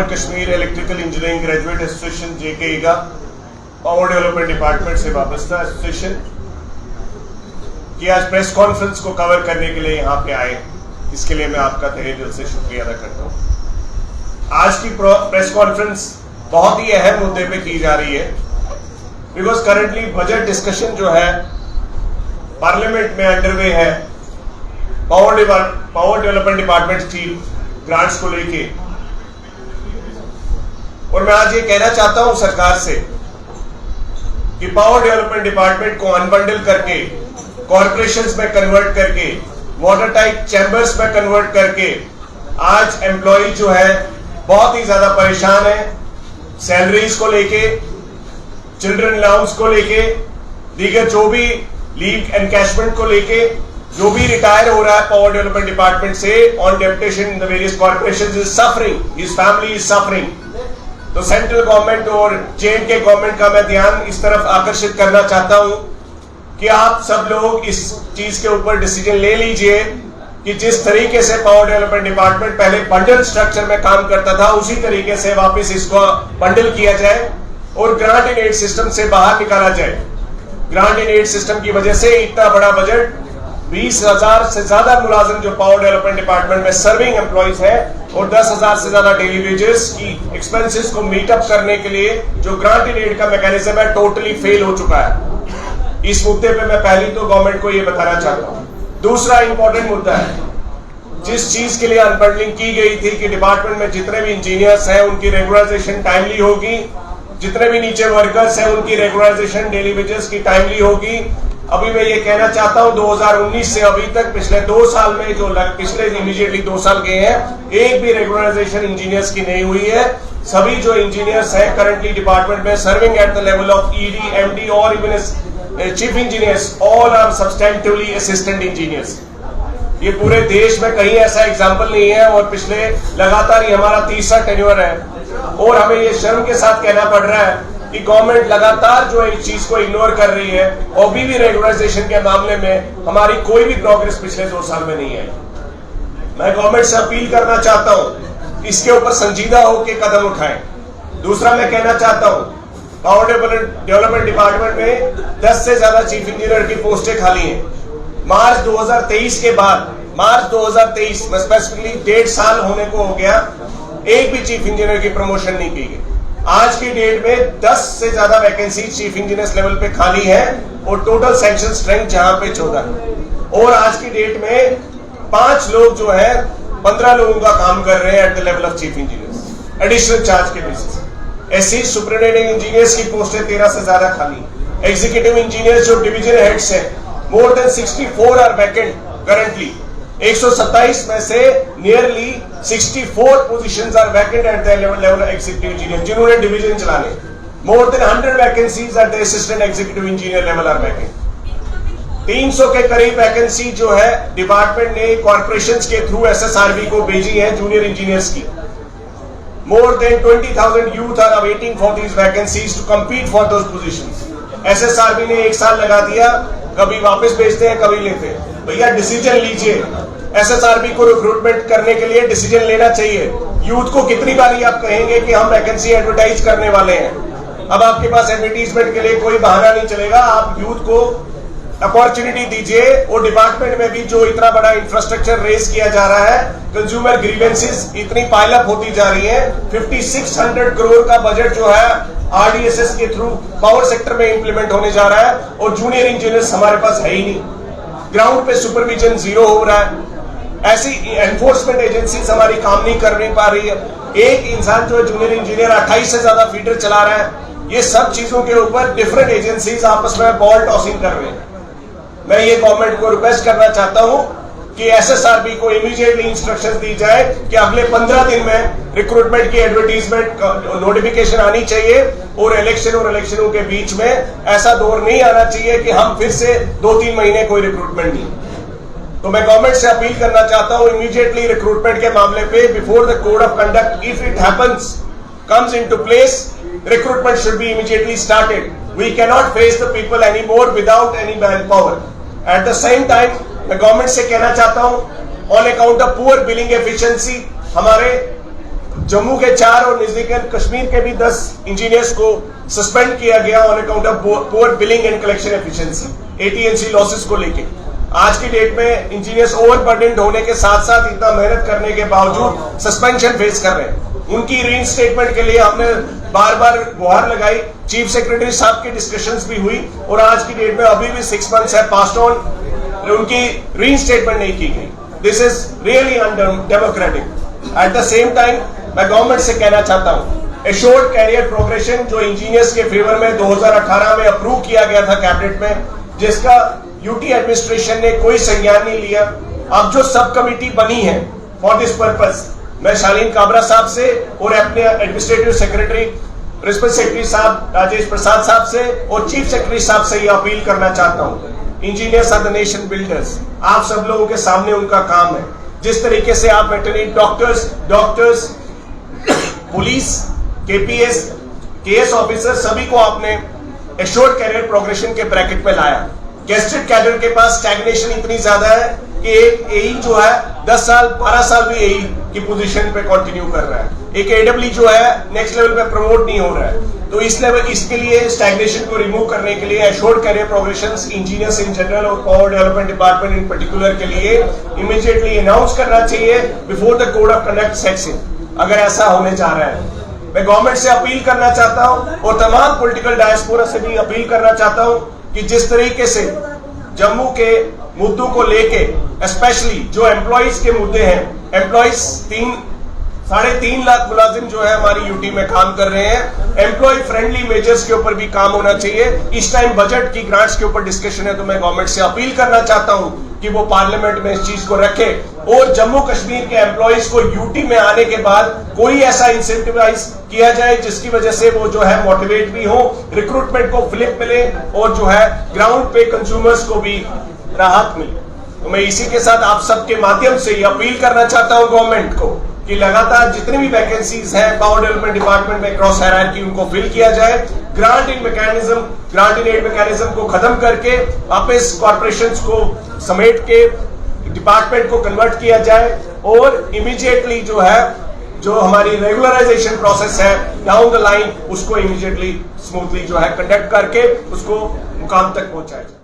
Kashmir electrical engineering graduate association JK का power development department से वाबस्ता एसोसिएशन की आज प्रेस कॉन्फ्रेंस को कवर करने के लिए यहाँ पे आए, इसके लिए मैं आपका तहे दिल से शुक्रिया अदा करता हूँ। आज की प्रेस कॉन्फ्रेंस बहुत ही अहम मुद्दे पे की जा रही है, बिकॉज करंटली बजट डिस्कशन जो है पार्लियामेंट में अंडरवे है पावर डेवलपमेंट डिपार्टमेंट की ग्रांट्स को लेके। और मैं आज ये कहना चाहता हूं सरकार से कि पावर डेवलपमेंट डिपार्टमेंट को अनबंडल करके कॉर्पोरेशंस में कन्वर्ट करके वाटर टाइप चैम्बर्स में कन्वर्ट करके आज एम्प्लॉय जो है बहुत ही ज्यादा परेशान है, सैलरीज को लेके, चिल्ड्रन अलाउंस को लेके, दीगर जो भी लीव एनकैशमेंट को लेके, जो भी रिटायर हो रहा है पावर डेवलपमेंट डिपार्टमेंट से on deputation in the various corporations is suffering, his family is suffering. तो सेंट्रल गवर्नमेंट और J&K गवर्नमेंट का मैं ध्यान इस तरफ आकर्षित करना चाहता हूं कि आप सब लोग इस चीज के ऊपर डिसीजन ले लीजिए कि जिस तरीके से पावर डेवलपमेंट डिपार्टमेंट पहले बंडल स्ट्रक्चर में काम करता था, उसी तरीके से वापस इसको बंडल किया जाए और ग्रांट एंड एड सिस्टम से बाहर निकाला जाए। ग्रांट एंड एड सिस्टम की वजह से इतना बड़ा बजट, 20,000 से ज्यादा मुलाजिम जो पावर डेवलपमेंट डिपार्टमेंट में सर्विंग एम्प्लॉइज है और 10,000 से ज्यादा डेली वेजेस की एक्सपेंसेस को मीट अप करने के लिए जो ग्रांट एंड एड का मैकेनिज्म है टोटली फेल हो चुका है। इस मुद्दे पे मैं पहली तो गवर्नमेंट को ये बताना चाहता हूं। दूसरा इंपॉर्टेंट मुद्दा है, जिस चीज के लिए अनबंडलिंग की गई थी कि डिपार्टमेंट में जितने भी इंजीनियर्स हैं उनकी रेगुलराइजेशन टाइमली होगी, जितने भी नीचे वर्कर्स हैं उनकी रेगुलराइजेशन डेली वेजेस की टाइमली होगी। अभी मैं ये कहना चाहता हूं 2019 से अभी तक पिछले 2 साल में जो पिछले इमीडिएटली 2 साल गए हैं, एक भी रेगुलराइजेशन इंजीनियर्स की नहीं हुई है। सभी जो इंजीनियर्स हैं करंटली डिपार्टमेंट में serving at the level of ED, MD और even chief engineers, all are substantively assistant engineers. ये पूरे देश में कहीं ऐसा एग्जाम्पल नहीं है और पिछले लगातार ही हमारा तीसरा टेन्योर है और हमें ये शर्म के साथ कहना पड़ रहा है कि गवर्नमेंट लगातार जो है इस चीज को इग्नोर कर रही है और भी रेगुलराइजेशन के मामले में हमारी कोई भी प्रोग्रेस पिछले 2 साल में नहीं है। मैं गवर्नमेंट से अपील करना चाहता हूं इसके ऊपर संजीदा होकर कदम उठाएं। दूसरा मैं कहना चाहता हूं पावर डेवलपमेंट डिपार्टमेंट में 10 से ज्यादा चीफ इंजीनियर की पोस्टें खाली हैं। मार्च 2023 के बाद, मार्च 2023 में स्पेसिफिकली 1.5 साल होने को हो गया, एक भी चीफ इंजीनियर की प्रमोशन नहीं की गई। आज की डेट में 10 से ज्यादा वैकेंसी चीफ इंजीनियर्स लेवल पे खाली है और टोटल सैंक्शन स्ट्रेंथ जहां पे 14 है। और आज की डेट में 5 लोग जो है 15 लोगों का काम कर रहे हैं at the level of chief engineers additional charge के बेसिस। ऐसी सुपरिटेंडेंट इंजीनियर्स की पोस्टें 13 से ज्यादा खाली। एग्जीक्यूटिव इंजीनियर्स जो डिवीजन हेड्स हैं, more than 64 are vacant currently. 127 में से nearly 64 positions are vacant at the level of executive engineer जिन्होंने डिवीजन चलाने। More than 100 vacancies at the assistant executive engineer level are vacant. 300 के करीब vacancy जो है डिपार्टमेंट ने कॉर्पोरेशंस के थ्रू SSRB को भेजी है जूनियर इंजीनियर्स की। More than 20,000 youth are awaiting for these vacancies to compete for those positions. SSRB ने 1 साल लगा दिया, कभी वापस भेजते हैं कभी लेते हैं। भैया डिसीजन लीजिए, SSRB को रिक्रूटमेंट करने के लिए डिसीजन लेना चाहिए। यूथ को कितनी बारी आप कहेंगे कि हम वैकेंसी एडवर्टाइज करने वाले हैं। अब आपके पास एडवर्टाइजमेंट के लिए कोई बहाना नहीं चलेगा, आप यूथ को अपॉर्चुनिटी दीजिए। और डिपार्टमेंट में भी जो इतना बड़ा इंफ्रास्ट्रक्चर रेस किया जा रहा है, कंज्यूमर ग्रीवेंसेस इतनी पाइलअप होती जा रही है। 5600 करोड़ का बजट जो है RDSS के थ्रू पावर सेक्टर में इंप्लीमेंट होने जा रहा है और जूनियर इंजीनियर्स हमारे पास है ही नहीं। ग्राउंड पे सुपरविजन 0 हो रहा है। ऐसी एनफोर्समेंट एजेंसीज हमारी काम नहीं कर नहीं पा रही है। एक इंसान जो है जूनियर इंजीनियर 28 से ज्यादा फीडर चला रहा है। ये सब चीजों के ऊपर डिफरेंट एजेंसीज आपस में बॉल टॉसिंग कर रहे हैं। मैं ये गवर्नमेंट को रिक्वेस्ट करना चाहता हूं कि SSRB को इमीडिएटली इंस्ट्रक्शंस दी जाए कि अगले 15 दिन में रिक्रूटमेंट की एडवर्टीजमेंट नोटिफिकेशन आनी चाहिए और इलेक्शनों के बीच में ऐसा दौर नहीं आना चाहिए कि हम फिर से 2-3 महीने कोई रिक्रूटमेंट नहीं। तो मैं गवर्नमेंट से अपील करना चाहता हूं इमीडिएटली रिक्रूटमेंट के मामले पे before the code of conduct if it happens comes into place, recruitment should be immediately started. We can not face the people any more without any man power. At the same time मैं government से कहना चाहता हूं on account of poor billing efficiency हमारे जम्मू के 4 और नजदीकन कश्मीर के भी 10 इंजीनियर्स को सस्पेंड किया गया on account of poor billing and collection efficiency, AT&C losses को लेके। आज की डेट में इंजीनियर्स ओवरबर्डन्ड होने के साथ साथ इतना मेहनत करने के बावजूद सस्पेंशन फेस कर रहे हैं। उनकी रीइंस्टेटमेंट के लिए हमने बार बार गुहार लगाई, चीफ सेक्रेटरी साहब की डिस्कशंस भी हुई और आज की डेट में अभी भी 6 मंथ्स है पास्ट ऑन, उनकी रीइंस्टेटमेंट नहीं की गई। This is really undemocratic. Eight the same time मैं गवर्नमेंट से कहना चाहता हूं, एश्योर्ड कैरियर प्रोग्रेशन जो इंजीनियर्स के फेवर में 2018 में अप्रूव किया गया था कैबिनेट में, जिसका यूटी एडमिनिस्ट्रेशन ने कोई संज्ञान नहीं लिया। अब जो सब कमिटी बनी है फॉर दिस पर्पस, मैं शालीन काबरा साहब से और अपने एडमिनिस्ट्रेटिव सेक्रेटरी प्रिंसिपल सेक्रेटरी साहब राजेश प्रसाद साहब से और चीफ सेक्रेटरी साहब से यह अपील करना चाहता हूं, engineers are the nation builders. आप सब लोगों के सामने उनका काम है। जिस तरीके से आप veterinary doctors, police, KS officer सभी को आपने एश्योर्ड कैरियर प्रोग्रेशन के ब्रैकेट में लाया। गेस्टेड कैडर के पास स्टैग्नेशन इतनी ज्यादा है कि एक एई जो है 10 साल 12 साल भी एई की पोजीशन पे कंटिन्यू कर रहा है, एक एडब्ल्यू जो है नेक्स्ट लेवल पे प्रमोट नहीं हो रहा है। तो इस लेवल इसके लिए स्टैग्नेशन को रिमूव करने के लिए assured career progression engineers in general और power development department in particular के लिए इमीडिएटली अनाउंस करना चाहिए before the code of conduct sets in, अगर ऐसा होने जा रहा है। मैं गवर्नमेंट से अपील करना चाहता हूं और तमाम पॉलिटिकल डायस्पोरा से भी अपील करना चाहता हूं कि जिस तरीके से जम्मू के मुद्दों को लेके स्पेशली जो एम्प्लॉइज के मुद्दे हैं, एम्प्लॉइज 3.5 लाख मुलाजिम जो है हमारी यूटी में काम कर रहे हैं, एम्प्लॉय फ्रेंडली मेजर्स के ऊपर भी काम होना चाहिए। इस टाइम बजट की ग्रांट्स के ऊपर डिस्कशन है, तो मैं गवर्नमेंट से अपील करना चाहता हूं कि वो पार्लियामेंट में इस चीज को रखे और जम्मू कश्मीर के एम्प्लॉइज को यूटी में आने के बाद कोई ऐसा इंसेंटिवाइज किया जाए जिसकी वजह से वो जो है मोटिवेट भी हो, रिक्रूटमेंट को फ्लिप मिले और जो है ग्राउंड पे कंज्यूमर्स को भी राहत मिले। तो मैं इसी के साथ आप सबके माध्यम से ये अपील करना चाहता हूं गवर्नमेंट को कि लगातार जितनी भी वैकेंसीज हैं पावर डेवलपमेंट डिपार्टमेंट में क्रॉस हायरार्की उनको फिल किया जाए, ग्रांट इन एड मैकेनिज्म को खत्म करके वापस कॉर्पोरेशंस को समेट के डिपार्टमेंट को कन्वर्ट किया जाए और इमीडिएटली जो है जो हमारी रेगुलराइजेशन प्रोसेस है डाउन द लाइन उसको इमीडिएटली स्मूथली जो है कंडक्ट करके उसको मुकाम तक पहुंचाया जाए।